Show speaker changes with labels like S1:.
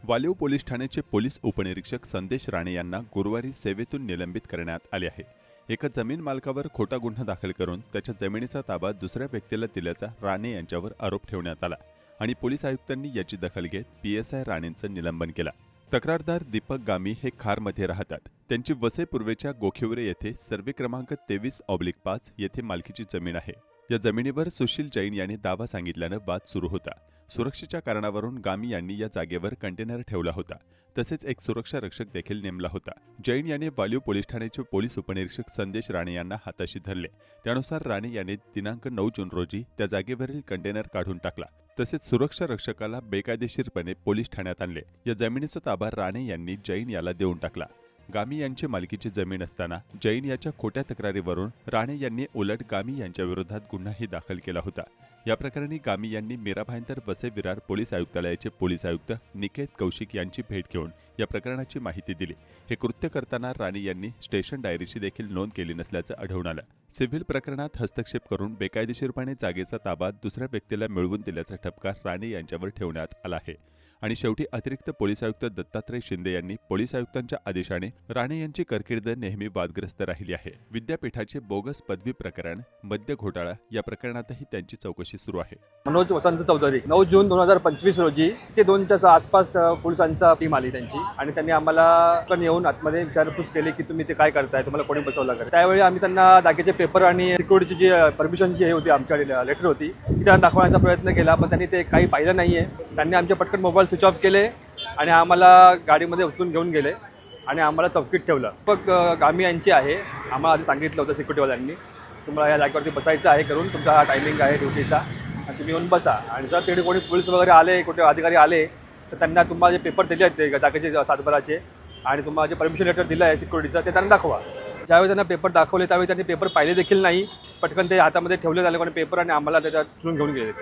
S1: Waliv police ठाण्याचे police उपनिरीक्षक संदेश राणे यांना गुरुवारी सेवेतून निलंबित करण्यात आले आहे। एका जमीन मालकावर खोटा गुन्हा दाखल करून त्याच्या जमिनीचा ताबा दुसऱ्या व्यक्तीला दिल्याचा राणे यांच्यावर आरोप ठेवण्यात आला आणि पोलीस आयुक्तांनी याची दखल घेत पीएसआय राणेंचं निलंबन केलं। तक्रारदार दीपक गामी हे खारमध्ये राहतात। त्यांची वसई पूर्वेच्या गोखिवरे येथे सर्वे क्रमांक 23/5 येथे मालकीची जमीन आहे। या जमिनीवर सुशील जैन यांनी दावा सांगितल्यानं वाद सुरू होता। सुरक्षेच्या कारणावरून गामी यांनी या जागेवर कंटेनर ठेवला होता। तसेच एक सुरक्षा रक्षक देखील नेमला होता। जैन यांनी वालिव पोलीस ठाण्याचे पोलीस उपनिरीक्षक संदेश राणे यांना हाताशी धरले। त्यानुसार राणे यांनी दिनांक 9 जून रोजी त्या जागेवरील कंटेनर काढून टाकला। तसेच सुरक्षा रक्षकाला बेकायदेशीरपणे पोलीस ठाण्यात आणले। या जमिनीचा ताबा राणे यांनी जैन याला देऊन टाकला। गामी यांची मालकीची जमीन असताना जैन याच्या खोट्या तक्रारीवरून राणे यांनी उलट गामी यांच्या विरोधात गुन्हाही दाखल केला होता। या प्रकरणी गामी यांनी मीरा भाईंदर वसई विरार पोलीस आयुक्तालयाचे पोलीस आयुक्त निकेत कौशिक यांची भेट घेऊन या प्रकरणाची माहिती दिली। हे कृत्य करताना राणे यांनी स्टेशन डायरीची देखील नोंद केली नसल्याचं आढळून आलं। सिव्हिल प्रकरणात हस्तक्षेप करून बेकायदेशीरपणे जागेचा ताबा दुसऱ्या व्यक्तीला मिळवून दिल्याचा ठपका राणे यांच्यावर ठेवण्यात आला आहे आणि शेवटी अतिरिक्त पोलीस आयुक्त दत्तात्रय शिंदे यांनी पोलीस आयुक्तांच्या आदेशाने राणे यांची कारकीर्द नेहमी वादग्रस्त राहिली आहे। विद्यापीठाचे बोगस पदवी प्रकरण, मद्य घोटाळा या प्रकरणातही त्यांची चौकशी सुरू आहे।
S2: मनोज वसंत चौधरी 9 जून 2025 रोजी ते 2च्या आसपास पोलिसांचा टीम आली त्यांची आणि त्यांनी आम्हाला पण येऊन आतमध्ये विचारपूस केली की तुम्ही ते काय करताय, तुम्हाला कोणी बसवलं का। त्यावेळी आम्ही त्यांना जागेचे पेपर आणि सिक्युरिटीची जी परमिशनची हे होती आमच्या लेटर होती ती त्यांना दाखवण्याचा प्रयत्न केला, पण त्यांनी ते काही पाहिलं नाहीये। त्यांनी आमचे पटकन मोबाईल स्विच ऑफ केले आणि आम्हाला गाडीमध्ये उचलून घेऊन गेले आणि आम्हाला चौकीत ठेवलं। मग गामी यांची आहे, आम्हाला आधी सांगितलं होतं सिक्युरिटीवाल्यांनी तुम्हाला या जागेवरती बसायचं आहे, करून तुमचा हा टायमिंग आहे ड्युटीचा आणि तुम्ही येऊन बसा। आणि जर तिकडे कोणी पोलीस वगैरे आले, कुठे अधिकारी आले तर त्यांना तुम्हाला जे पेपर दिले आहेत ते जागेचे सातबाराचे आणि तुम्हाला जे परमिशन लेटर दिलं आहे सिक्युरिटीचं ते त्यांना दाखवा। ज्यावेळी त्यांना पेपर दाखवले त्यावेळी त्यांनी पेपर पाहिले देखील नाही, पटकन ते हातामध्ये ठेवले झाले कोणी पेपर आणि आम्हाला त्याच्यात उचलून घेऊन गेले।